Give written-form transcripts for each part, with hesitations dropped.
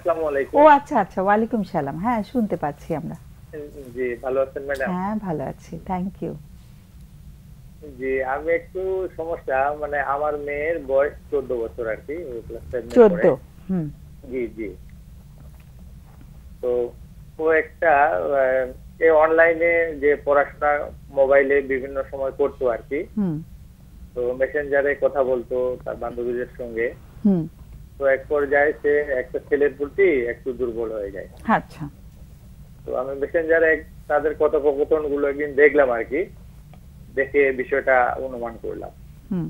আসসালামু আলাইকুম। ও আচ্ছা আচ্ছা, ওয়ালাইকুম সালাম। হ্যাঁ, শুনতে পাচ্ছি আমরা। জি, ভালো আছেন ম্যাডাম? হ্যাঁ, ভালো আছি, থ্যাংক ইউ। জি, আমি একটু সমস্যা, মানে আমার মেয়ের বয়স 14 বছর আর কি, ক্লাস 7 এ 14। পড়ে। হুম। জি, জি। তো ও একটা এই অনলাইনে যে পড়াশোনা মোবাইলে বিভিন্ন সময় করতো আর কি। হুম। তো মেসেঞ্জারে কথা বলতো তার বান্ধবীদের সঙ্গে। হুম। তো এক পর্যায়ে সে একটা ছেলের প্রতি একটু দুর্বল হয়ে যায়। আচ্ছা। তো আমি মেসেঞ্জারে তাদের কথোপকথন গুলো একদিন দেখলাম আর কি, দেখে বিষয়টা অনুমান করলাম। হুম।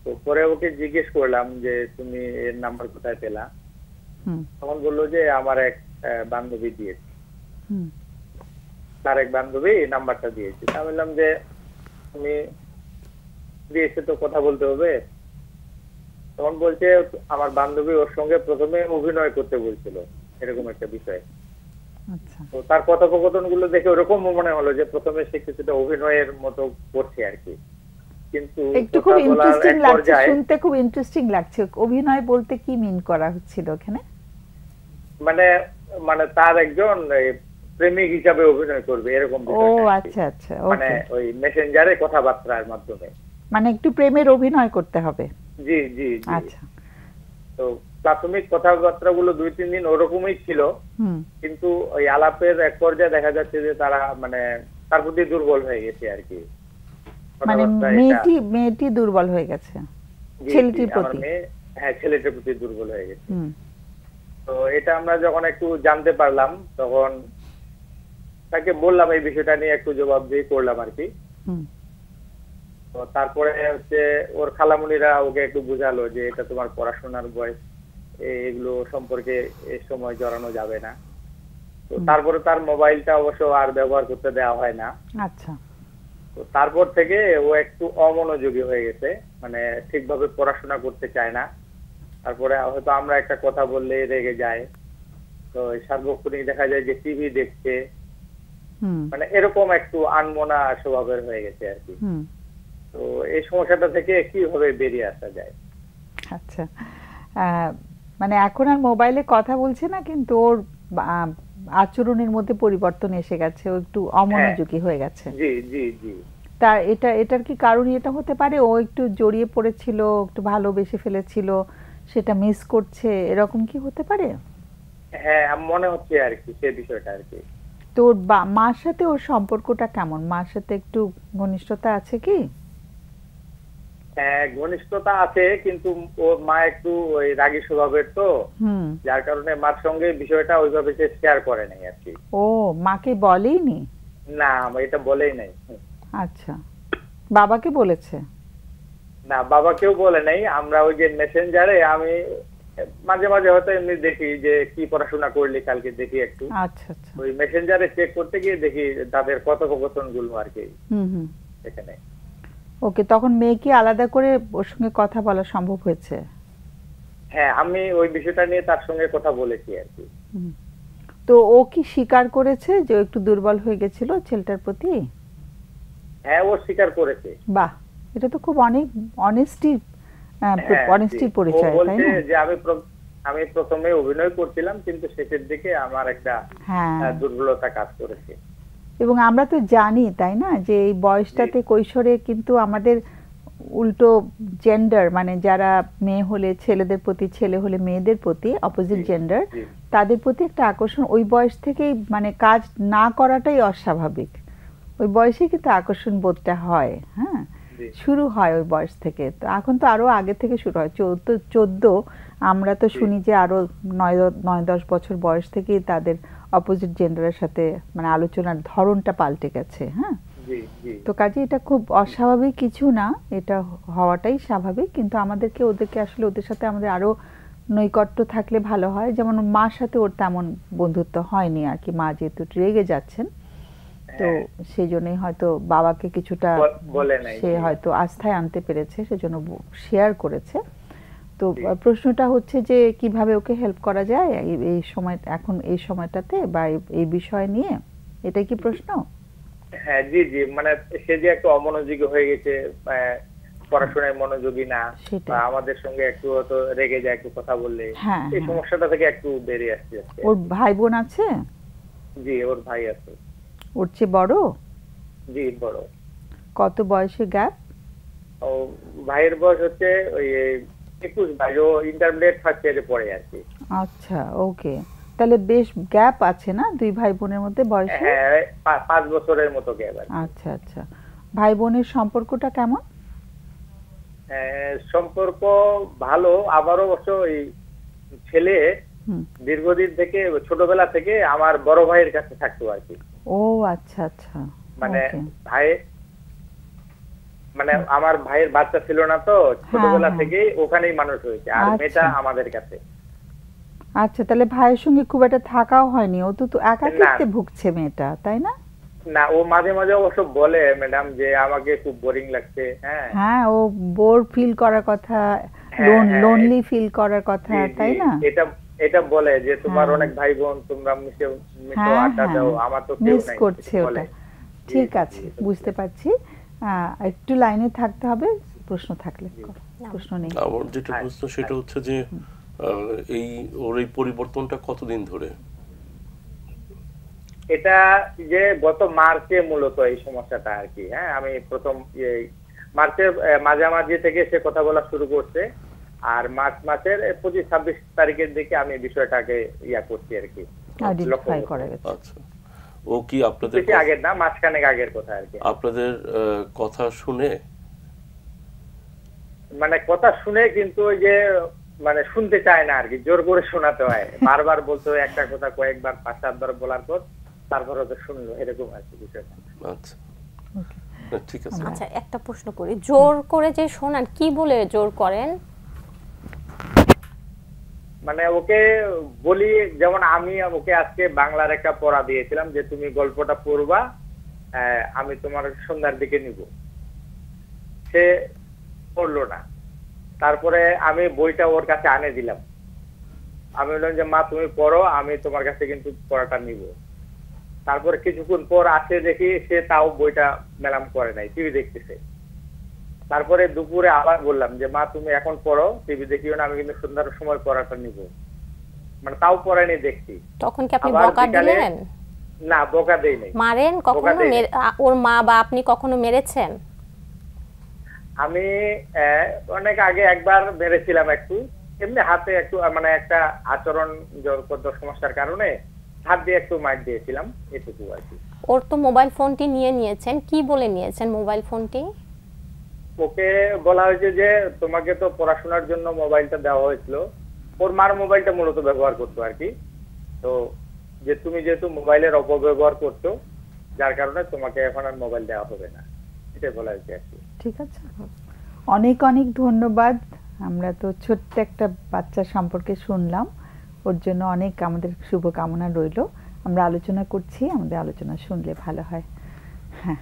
তো পরে ওকে জিজ্ঞেস করলাম যে তুমি এর নাম্বার কোথায় পেলা? হুম। তখন বললো যে আমার এক বান্ধবী দিয়েছে, হুম। তার এক বান্ধবী নাম্বারটা দিয়েছে। আমি বললাম যে তুমি দিয়েছে তো কথা বলতে হবে। তখন বলছে আমার বান্ধবী ওর সঙ্গে প্রথমে অভিনয় করতে বলছিল, এরকম একটা বিষয়। আচ্ছা। তো তার কথোপকথন গুলো দেখে ওরকম মনে হলো যে প্রথমে সে কিছুটা অভিনয়ের মতো করছে আর কি, কিন্তু একটু কথা খুব বলার ইন্টারেস্টিং এক লাগছে, পর্যায়ে শুনতে খুব ইন্টারেস্টিং লাগছে। অভিনয় বলতে কি মিন করা হচ্ছিল এখানে? মানে মানে তার একজন প্রেমিক হিসাবে অভিনয় করবে এরকম ও বিষয়টা আর কি। আচ্ছা আচ্ছা, মানে ওকে। ওই মেসেঞ্জারে কথাবার্তার মাধ্যমে। মানে একটু প্রেমের অভিনয় করতে হবে। জি, জি, জি। আচ্ছা। তো প্রাথমিক কথাবার্তা গুলো 2-3 দিন ওরকমই ছিল, হুম। কিন্তু ওই আলাপের এক পর্যায়ে দেখা যাচ্ছে যে তারা মানে তার প্রতি দুর্বল হয়ে গেছে আর কি, মানে কথাবার্তা এটা। মেয়েটি দুর্বল হয়ে গেছে জি, জি, ছেলেটির আমার প্রতি। মেয়ে, হ্যাঁ, ছেলেটার প্রতি দুর্বল হয়ে গেছে। হুম। তো এটা আমরা যখন একটু জানতে পারলাম, তখন তাকে বললাম এই বিষয়টা নিয়ে একটু জবাবদিহি করলাম আর কি। হুম। তো তারপরে হচ্ছে ওর খালামুনিরা ওকে একটু বুঝালো যে এটা তোমার পড়াশোনার বয়স, এগুলো সম্পর্কে এই সময় জড়ানো যাবে না। তো তারপরে তার মোবাইলটা অবশ্য আর ব্যবহার করতে দেওয়া হয় না। আচ্ছা। তো তারপর থেকে ও একটু অমনোযোগী হয়ে গেছে, মানে ঠিকভাবে পড়াশোনা করতে চায় না। তারপরে হয়তো আমরা একটা কথা বললে রেগে যায়। তো সার্বক্ষণিক দেখা যায় যে টিভি দেখছে, হুম। মানে এরকম একটু আনমনা স্বভাবের হয়ে গেছে আর কি। হুম। তো এই সমস্যাটা থেকে কিভাবে বেরিয়ে আসা যায়? আচ্ছা। আহ, মানে এখন আর মোবাইলে কথা বলছে না, কিন্তু ওর আহ, আচরণের মধ্যে পরিবর্তন এসে গেছে, ও একটু হ্যাঁ, অমনোযোগী হয়ে গেছে। জি, জি, জি। তা এটার কি কারণ এটা হতে পারে ও একটু জড়িয়ে পড়েছিল, একটু ভালোবেসে ফেলেছিল, সেটা মিস করছে, এরকম কি হতে পারে? হ্যাঁ, মনে হচ্ছে আর কি সে বিষয়টা আর কি। তো ওর মার সাথে ওর সম্পর্কটা কেমন? মার সাথে একটু ঘনিষ্ঠতা আছে কি? হ্যাঁ, ঘনিষ্ঠতা আছে, কিন্তু ওর মা একটু ওই রাগী স্বভাবের, তো হুম। যার কারণে মার সঙ্গে বিষয়টা ওইভাবে সে শেয়ার করে নাই আর কি। ও, মাকে বলেইনি? না, এটা বলেই নাই। আচ্ছা, বাবাকে বলেছে? না, বাবাকেও বলে নাই। আমরা ওই যে মেসেঞ্জারে আমি মাঝে মাঝে হয়তো এমনি দেখি যে কি পড়াশোনা করলি কালকে, দেখি একটু আচ্ছা আচ্ছা। ওই মেসেঞ্জারে চেক করতে গিয়ে দেখি তাদের কথোপকথন গুলো আর কি হুম হুম। এখানে। ওকে, তখন মেয়ে কি আলাদা করে ওর সঙ্গে কথা বলা সম্ভব হয়েছে? হ্যাঁ, আমি ওই বিষয়টা নিয়ে তার সঙ্গে কথা বলেছি আর কি। হুম। তো ও কি স্বীকার করেছে যে ও একটু দুর্বল হয়ে গেছিল ছেলেটার প্রতি? হ্যাঁ, ও স্বীকার করেছে। বাহ, এটা তো খুব অনেক অনেস্টি, হ্যাঁ, জি। অনেস্টির ও পরিচয়, তাই বলছে না? যে আমি প্রথমে অভিনয় করছিলাম, কিন্তু শেষের দিকে আমার একটা হ্যাঁ। দুর্বলতা কাজ করেছে। এবং আমরা তো জানি, তাই না, যে এই জি, বয়সটাতে কৈশোরে কিন্তু আমাদের উল্টো জেন্ডার, মানে যারা মেয়ে হলে ছেলেদের প্রতি, ছেলে হলে মেয়েদের প্রতি, অপোজিট জি, জেন্ডার, জি, তাদের প্রতি একটা আকর্ষণ ওই বয়স থেকেই, মানে কাজ না করাটাই অস্বাভাবিক। ওই বয়সে কিন্তু আকর্ষণ বোধটা হয়। হ্যাঁ, জি, শুরু হয় ওই বয়স থেকে। তো এখন তো আরো আগে থেকে শুরু হয়, 14, আমরা তো জি, শুনি যে আরো 9-10 বছর বয়স থেকেই তাদের অপোজিট জেন্ডারের সাথে মানে আলোচনার ধরনটা পাল্টে গেছে। হ্যাঁ। জি, জি, তো কাজে এটা খুব অস্বাভাবিক কিছু না, এটা হওয়াটাই স্বাভাবিক। কিন্তু আমাদেরকে ওদেরকে আসলে ওদের সাথে আমাদের আরো নৈকট্য থাকলে ভালো হয়। যেমন ওর মার সাথে ওর তেমন বন্ধুত্ব হয়নি আর কি, মা যেহেতু রেগে যাচ্ছেন, তো হ্যাঁ, সেই জন্যই হয়তো বাবাকে কিছুটা বলে নাই। সে জি, হয়তো আস্থায় আনতে পেরেছে, সেজন্য শেয়ার করেছে। তো জি। প্রশ্নটা হচ্ছে যে কিভাবে ওকে হেল্প করা যায় এই সময়, এখন এই সময়টাতে, বা এই বিষয় নিয়ে, এটাই কি প্রশ্ন? হ্যাঁ, জি, জি, মানে সে যে একটু অমনোযোগী হয়ে গেছে, আহ, পড়াশোনায় মনোযোগী না, সেটাই। বা আমাদের সঙ্গে একটু হয়তো রেগে যায় একটু কথা বললে, হ্যাঁ, এই হ্যাঁ। সমস্যাটা থেকে একটু বেরিয়ে আসছে আজকে। ওর ভাই বোন আছে? জি, ওর ভাই আছে। ওর চেয়ে বড়? জি, বড়। কত বয়সে গ্যাপ? ও ভাইয়ের বয়স হচ্ছে ওই 21, ভাই ও ইন্টারমিডিয়েট ফার্স্ট ইয়ারে পড়ে আর কি। আচ্ছা, ওকে। তাহলে বেশ গ্যাপ আছে না দুই ভাই বোনের মধ্যে বয়সে? হ্যাঁ, 5 বছরের মতো গ্যাপ আর কি। আচ্ছা, আচ্ছা। ভাই বোনের সম্পর্কটা কেমন? সম্পর্ক ভালো, আবারও অবশ্য ওই ছেলে হুম। দীর্ঘদিন থেকে ছোটবেলা থেকে আমার বড় ভাইয়ের কাছে থাকতো আর কি। ও আচ্ছা, আচ্ছা। মানে ওকে। ভাই, মানে আমার ভাইয়ের বাচ্চা ছিল না তো, ছোটবেলা হ্যাঁ। থেকেই ওখানেই মানুষ হয়েছে, আর আচ্ছা। মেয়েটা আমাদের কাছে। আচ্ছা, তাহলে ভাইয়ের সঙ্গে খুব একটা থাকাও হয়নি। ও তো একাকিত্বে ভুগছে মেয়েটা, তাই না? না, ও মাঝে মাঝে অবশ্য বলে ম্যাডাম যে আমাকে খুব বোরিং লাগছে। হ্যাঁ, হ্যাঁ, ও বোর ফিল করার কথা, হ্যাঁ, হ্যাঁ, লোনলি ফিল করার কথা, জি, জি, তাই না? এটা এটা বলে যে তোমার হ্যাঁ। অনেক ভাই বোন, তোমরা মিশে মিশো, হ্যাঁ, আড্ডা হ্যাঁ। দাও, আমার তো কেউ মিস নাই, করছে এটা ওটা। বলে। ঠিক জি, আছে, জি, বুঝতে পারছি। একটু লাইনে থাকতে হবে, প্রশ্ন থাকলে। প্রশ্ন নেই। আমার যেটা প্রশ্ন সেটা হচ্ছে যে এই ওর এই পরিবর্তনটা কতদিন ধরে? এটা যে গত মার্চে মূলত এই সমস্যাটা আর কি। হ্যাঁ, আমি প্রথম মার্চের মাঝামাঝি থেকে সে কথা বলা শুরু করছে, আর মার্চ মাসের 25-26 তারিখের দিকে আমি বিষয়টাকে করছি আর কি, আইডেন্টিফাই করে গেছে। আচ্ছা, ও কি আপনাদের বেশি আগের না, মাসখানেক আগের কথা আর কি। আপনাদের কথা শুনে, মানে কথা শুনে, কিন্তু ওই যে মানে শুনতে চায় না আর কি, জোর করে শোনাতে হয়, বারবার বলতে হয় একটা কথা, কয়েকবার 5-7 বার বলার পর তারপরে তো শুনলো, এরকম আর কি বিষয়টা। আচ্ছা, ঠিক আছে। আচ্ছা, একটা প্রশ্ন করি, জোর করে যে শোনান, কি বলে জোর করেন? মানে ওকে বলি, যেমন আমি ওকে আজকে বাংলার একটা পড়া দিয়েছিলাম যে তুমি গল্পটা পড়বা, আমি তোমার সন্ধ্যার দিকে নিব। সে পড়লো না। তারপরে আমি বইটা ওর কাছে আনে দিলাম, আমি বললাম যে মা তুমি পড়ো, আমি তোমার কাছে কিন্তু পড়াটা নিব। তারপরে কিছুক্ষণ পর আসে দেখি সে তাও বইটা মেলাম করে নাই, টিভি দেখতেছে। তারপরে দুপুরে আবার বললাম যে মা তুমি এখন পড়ো, টিভি দেখিও না, আমি কিন্তু সন্ধ্যার সময় পড়াটা নিব। মানে তাও পড়ায়নি দেখছি। তখন কি আপনি আবার বকা বিকালে- দিলেন? না, বকা দেই নাই। মারেন কখনো? বকা দেই নাই। ওর মা বা আপনি কখনো মেরেছেন? আমি অনেক আগে একবার মেরেছিলাম, একটু এমনি হাতে একটু, মানে একটা আচরণগত সমস্যার কারণে হাত দিয়ে একটু মার দিয়েছিলাম, এটুকু আর কি। ওর তো মোবাইল ফোনটি নিয়েছেন, কি বলে নিয়েছেন মোবাইল ফোনটি? ওকে বলা হয়েছে যে তোমাকে তো পড়াশোনার জন্য মোবাইলটা দেওয়া হয়েছিল, ওর মার মোবাইলটা মূলত ব্যবহার করতো আর কি। তো যে তুমি যেহেতু মোবাইলের অপব্যবহার করছো, যার কারণে তোমাকে এখন আর মোবাইল দেওয়া হবে না, এটাই বলা হয়েছে আর কি। ঠিক আছে, অনেক অনেক ধন্যবাদ। আমরা তো ছোট্ট একটা বাচ্চা সম্পর্কে শুনলাম, ওর জন্য অনেক আমাদের শুভকামনা রইল। আমরা আলোচনা করছি, আমাদের আলোচনা শুনলে ভালো হয়। হ্যাঁ,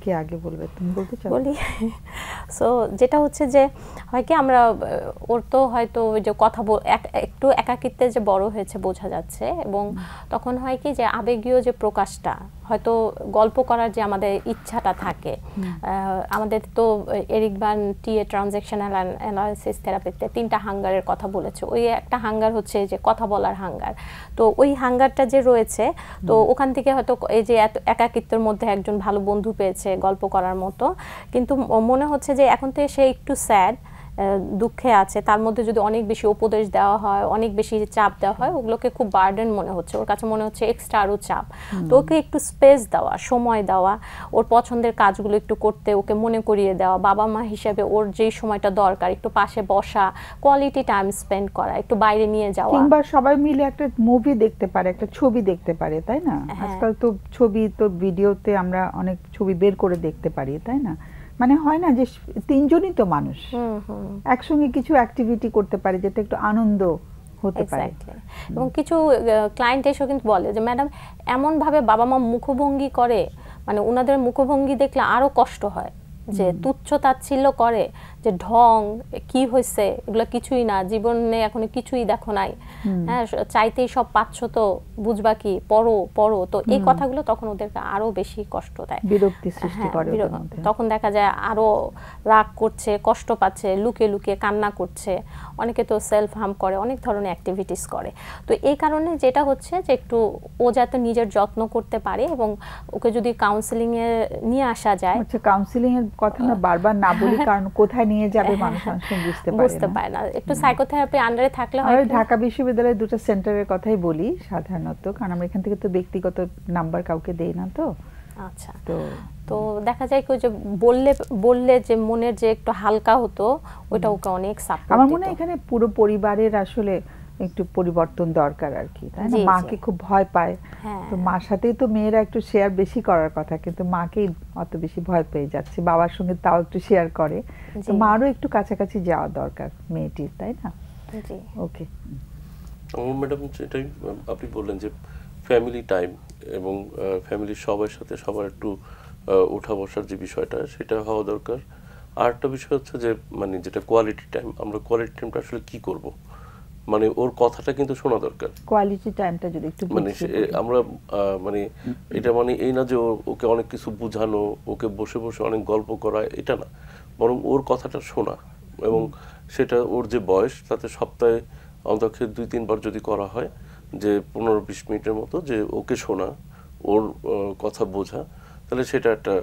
কে আগে বলবে? তুমি বলতে চাও? বলি। সো যেটা হচ্ছে যে হয় কি, আমরা ওর তো হয়তো ওই যে কথা একটু একাকিত্বে যে বড় হয়েছে বোঝা যাচ্ছে, এবং তখন হয় কি যে আবেগীয় যে প্রকাশটা, হয়তো গল্প করার যে আমাদের ইচ্ছাটা থাকে, আমাদের তো Eric Berne TA transactional analysis থেরাপিতে 3টা হাঙ্গারের কথা বলেছে। ওই একটা হাঙ্গার হচ্ছে যে কথা বলার হাঙ্গার। তো ওই হাঙ্গারটা যে রয়েছে, তো ওখান থেকে হয়তো এই যে একাকিত্বের মধ্যে একজন ভালো বন্ধু পেয়েছে গল্প করার মতো, কিন্তু মনে হচ্ছে যে এখন তো সে একটু স্যাড, দুঃখে আছে, তার মধ্যে যদি অনেক বেশি উপদেশ দেওয়া হয়, অনেক বেশি চাপ দেওয়া হয়, ওগুলোকে খুব বার্ডেন মনে হচ্ছে, ওর কাছে মনে হচ্ছে এক্সট্রা আরও চাপ। তো ওকে একটু স্পেস দেওয়া, সময় দেওয়া, ওর পছন্দের কাজগুলো একটু করতে ওকে মনে করিয়ে দেওয়া, বাবা মা হিসেবে ওর যেই সময়টা দরকার একটু পাশে বসা, কোয়ালিটি টাইম স্পেন্ড করা, একটু বাইরে নিয়ে যাওয়া, কিংবা সবাই মিলে একটা মুভি দেখতে পারে, একটা ছবি দেখতে পারে, তাই না? আজকাল তো ছবি, তো ভিডিওতে আমরা অনেক ছবি বের করে দেখতে পারি, তাই না? মানে হয় না যে তিনজনই তো মানুষ, একসঙ্গে কিছু অ্যাক্টিভিটি করতে পারে যেটা একটু আনন্দ হতে পারে। এবং কিছু ক্লায়েন্ট এসেও কিন্তু বলে যে ম্যাডাম এমন ভাবে বাবা মা মুখভঙ্গি করে, মানে ওনাদের মুখভঙ্গি দেখলে আরো কষ্ট হয়, যে তুচ্ছ তাচ্ছিল্য করে, যে ঢং কি হয়েছে এগুলো কিছুই না, জীবনে এখনো কিছুই দেখো নাই, হ্যাঁ চাইতেই সব পাচ্ছ তো বুঝবা কি, পড়ো পড়ো, তো এই কথাগুলো তখন ওদেরকে আরো বেশি কষ্ট দেয়, বিরক্তি সৃষ্টি হ্যাঁ, করে ওদের মধ্যে। তখন দেখা যায় আরো রাগ করছে, কষ্ট পাচ্ছে, লুকিয়ে লুকিয়ে কান্না করছে, অনেকে তো সেলফ হার্ম করে, অনেক ধরনের অ্যাক্টিভিটিস করে। তো এই কারণে যেটা হচ্ছে যে একটু ও যাতে নিজের যত্ন করতে পারে এবং ওকে যদি কাউন্সিলিং এ নিয়ে আসা যায়। আচ্ছা, কাউন্সিলিং এর কথা না বারবার না বলি, কারণ কোথায় নিয়ে যাবে মানুষ অনেক সময় বুঝতে পারে না। একটু সাইকোথেরাপি আন্ডারে থাকলে আমরা হয়। ঢাকা বিশ্ববিদ্যালয়ের দুটো সেন্টারের কথাই বলি সাধারণত, কারণ আমরা এখান থেকে তো ব্যক্তিগত নাম্বার কাউকে দেই না। তো আচ্ছা, তো তো দেখা যায় কি যে বললে যে মনের যে একটু হালকা হতো, ওটা ওকে অনেক সাপোর্ট আমার দিত। মনে হয় এখানে পুরো পরিবারের আসলে একটু পরিবর্তন দরকার আর কি, তাই না? জি, মাকে জি। খুব ভয় পায়, হ্যাঁ। তো মার সাথেই তো মেয়েরা একটু শেয়ার বেশি করার কথা, কিন্তু মাকেই অত বেশি ভয় পেয়ে যাচ্ছে, বাবার সঙ্গে তাও একটু শেয়ার করে, তো জি। মারও একটু কাছাকাছি যাওয়া দরকার মেয়েটির, তাই না? জি। ওকে, ম্যাডাম যেটাই আপনি বললেন যে ফ্যামিলি টাইম এবং ফ্যামিলির সবার সাথে সবার একটু ওঠা বসার যে বিষয়টা সেটা হওয়া দরকার। আর একটা বিষয় হচ্ছে যে মানে যেটা কোয়ালিটি টাইম, আমরা কোয়ালিটি টাইমটা আসলে কি করব, মানে ওর কথাটা কিন্তু শোনা দরকার। কোয়ালিটি টাইমটা যদি একটু মানে বুঝিয়ে বলেন। আমরা মানে এটা মানে এই না যে ওকে অনেক কিছু বোঝানো, ওকে বসে বসে অনেক গল্প করা, এটা না, বরং ওর কথাটা শোনা, এবং সেটা ওর যে বয়স তাতে সপ্তাহে অন্তত 2-3 বার যদি করা হয়, যে 15-20 মিনিটের মতো যে ওকে শোনা, ওর কথা বোঝা, তাহলে সেটা একটা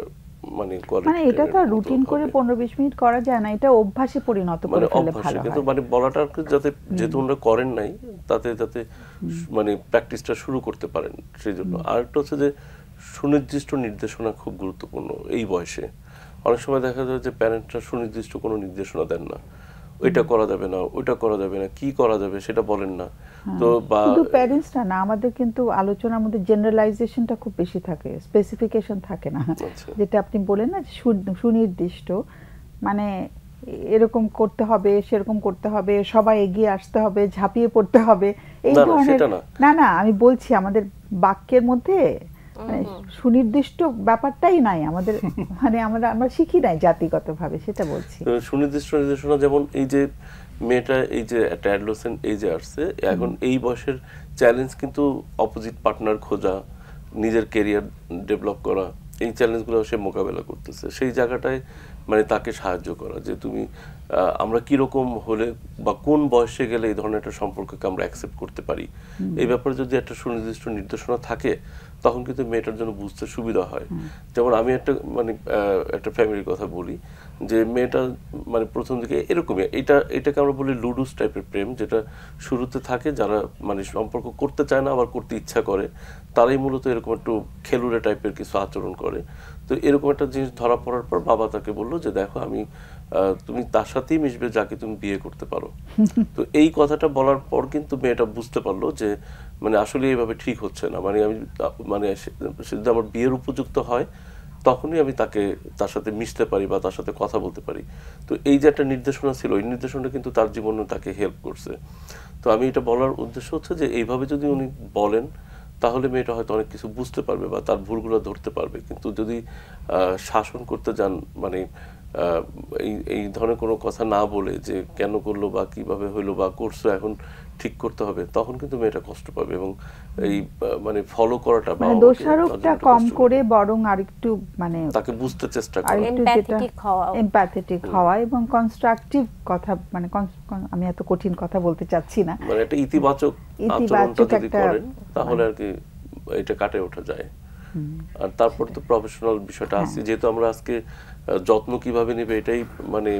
মানে মানে এটা তো রুটিন করে 15-20 মিনিট করা যায় না, এটা অভ্যাসে পরিণত করে মানে ফেললে অভ্যাসে, ভালো কিন্তু হয়। মানে বলাটা আর কি যাতে যেহেতু ওনারা করেন নাই তাতে যাতে মানে প্র্যাকটিসটা শুরু করতে পারেন সেই জন্য। আর একটা হচ্ছে যে সুনির্দিষ্ট নির্দেশনা খুব গুরুত্বপূর্ণ এই বয়সে। অনেক সময় দেখা যায় যে প্যারেন্টরা সুনির্দিষ্ট কোনো নির্দেশনা দেন না, ওইটা করা যাবে না, ওইটা করা যাবে না, কি করা যাবে সেটা বলেন না। তো বা শুধু প্যারেন্টসরা না, আমাদের কিন্তু আলোচনার মধ্যে জেনারেলাইজেশনটা খুব বেশি থাকে, স্পেসিফিকেশন থাকে না। আচ্ছা। যেটা আপনি বলেন না যে সুনির্দিষ্ট, মানে এরকম করতে হবে, সেরকম করতে হবে, সবাই এগিয়ে আসতে হবে, ঝাঁপিয়ে পড়তে হবে, এই না, না, ধরনের। সেটা না। না না, আমি বলছি আমাদের বাক্যের মধ্যে মানে সুনির্দিষ্ট ব্যাপারটাই নাই আমাদের, মানে আমরা শিখি নাই জাতিগতভাবে, সেটা বলছি। তো সুনির্দিষ্ট নির্দেশনা যেমন এই যে মেয়েটা এই যে একটা অ্যাডোলেসেন্ট এজে আসছে, এখন এই বয়সের চ্যালেঞ্জ কিন্তু অপোজিট পার্টনার খোঁজা, নিজের ক্যারিয়ার ডেভেলপ করা, এই চ্যালেঞ্জগুলো সে মোকাবেলা করতেছে। সেই জায়গাটায় মানে তাকে সাহায্য করা যে তুমি আমরা কিরকম হলে বা কোন বয়সে গেলে এই ধরনের একটা সম্পর্ককে আমরা অ্যাকসেপ্ট করতে পারি, এই ব্যাপারে যদি একটা সুনির্দিষ্ট নির্দেশনা থাকে তখন কিন্তু মেয়েটার জন্য বুঝতে সুবিধা হয়। যেমন আমি একটা মানে একটা ফ্যামিলির কথা বলি, যে মেয়েটা মানে প্রথম দিকে এরকমই, এটাকে আমরা বলি লুডুস টাইপের প্রেম, যেটা শুরুতে থাকে যারা মানে সম্পর্ক করতে চায় না আবার করতে ইচ্ছা করে, তারাই মূলত এরকম একটু খেলুড়ে টাইপের কিছু আচরণ করে। তো এরকম একটা জিনিস ধরা পড়ার পর বাবা তাকে বললো যে দেখো আমি তুমি তার সাথেই মিশবে যাকে তুমি বিয়ে করতে পারো। তো এই কথাটা বলার পর কিন্তু মেয়েটা বুঝতে পারলো যে মানে আসলে এইভাবে ঠিক হচ্ছে না, মানে আমি মানে সে যদি আমার বিয়ের উপযুক্ত হয় তখনই আমি তার সাথে মিশতে পারি বা তার সাথে কথা বলতে পারি। তো এই যে একটা নির্দেশনা ছিল, এই নির্দেশনা কিন্তু তার জীবনে তাকে হেল্প করছে। তো আমি এটা বলার উদ্দেশ্য হচ্ছে যে এইভাবে যদি উনি বলেন তাহলে মেয়েটা হয়তো অনেক কিছু বুঝতে পারবে বা তার ভুলগুলো ধরতে পারবে। কিন্তু যদি শাসন করতে যান, মানে এই ধরনের কোনো কথা না বলে যে কেন করলো বা কিভাবে হইলো বা করছো এখন ঠিক করতে হবে, তখন কিন্তু মেয়েটা কষ্ট পাবে এবং এই মানে ফলো করাটা বা মানে দোষারোপটা কম করে বরং আরেকটু মানে তাকে বুঝতে চেষ্টা করা, আরেকটু যেটা এমপ্যাথেটিক হওয়া এবং কনস্ট্রাকটিভ কথা, মানে আমি এত কঠিন কথা বলতে চাচ্ছি না, মানে একটা ইতিবাচক আচরণটা যদি করেন তাহলে আর কি এটা কাটে ওঠা যায়। আর তারপর তো প্রফেশনাল বিষয়টা আছে, যেহেতু আমরা আজকে যত্ন কিভাবে নেবে এটাই মানে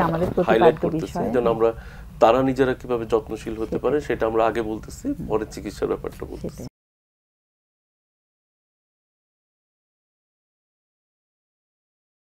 আমাদের হাইলাইট প্রতিপাদ্য করতেছি, বিষয়। যেন আমরা তারা নিজেরা কিভাবে যত্নশীল হতে পারে সেটা আমরা আগে বলতেছি, পরে চিকিৎসার ব্যাপারটা বলতেছি।